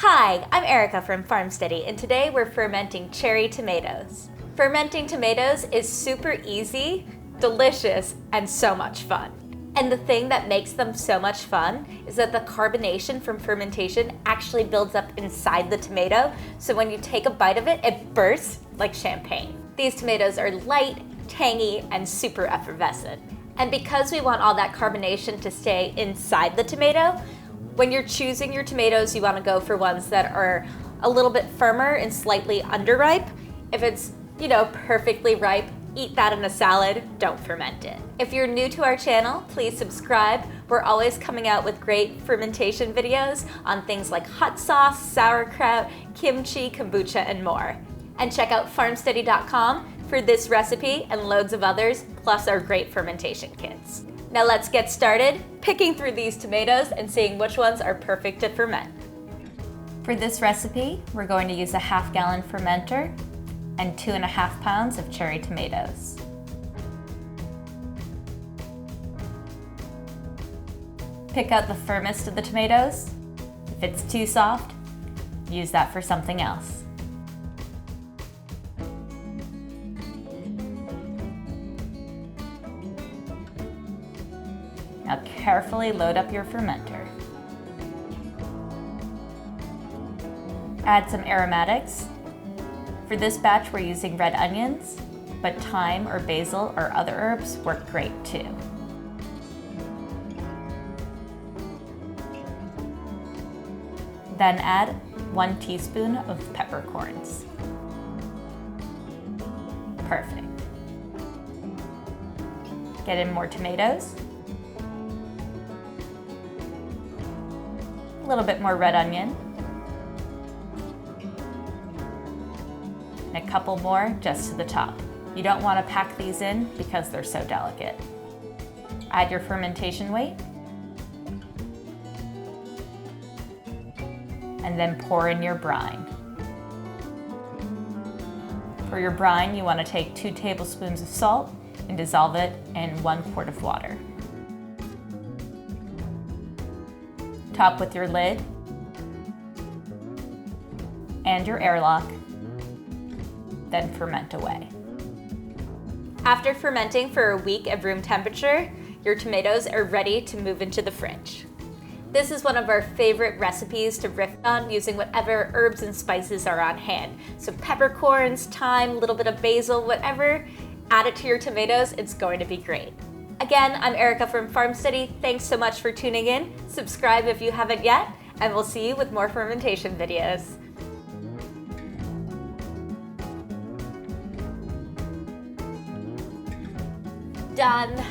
Hi, I'm Erica from FarmSteady, and today we're fermenting cherry tomatoes. Fermenting tomatoes is super easy, delicious, and so much fun. And the thing that makes them so much fun is that the carbonation from fermentation actually builds up inside the tomato, so when you take a bite of it, it bursts like champagne. These tomatoes are light, tangy, and super effervescent. And because we want all that carbonation to stay inside the tomato, when you're choosing your tomatoes, you want to go for ones that are a little bit firmer and slightly underripe. If it's, perfectly ripe, eat that in a salad, don't ferment it. If you're new to our channel, please subscribe. We're always coming out with great fermentation videos on things like hot sauce, sauerkraut, kimchi, kombucha, and more. And check out farmsteady.com for this recipe and loads of others, plus our great fermentation kits. Now let's get started picking through these tomatoes and seeing which ones are perfect to ferment. For this recipe, we're going to use a half-gallon fermenter and 2.5 pounds of cherry tomatoes. Pick out the firmest of the tomatoes. If it's too soft, use that for something else. Now carefully load up your fermenter. Add some aromatics. For this batch, we're using red onions, but thyme or basil or other herbs work great too. Then add 1 teaspoon of peppercorns. Perfect. Get in more tomatoes. A little bit more red onion. And a couple more just to the top. You don't want to pack these in because they're so delicate. Add your fermentation weight. And then pour in your brine. For your brine, you want to take 2 tablespoons of salt and dissolve it in 1 quart of water. Top with your lid and your airlock, then ferment away. After fermenting for a week at room temperature, your tomatoes are ready to move into the fridge. This is one of our favorite recipes to riff on using whatever herbs and spices are on hand. So peppercorns, thyme, a little bit of basil, whatever, add it to your tomatoes, it's going to be great. Again, I'm Erica from FarmSteady. Thanks so much for tuning in. Subscribe if you haven't yet, and we'll see you with more fermentation videos. Done.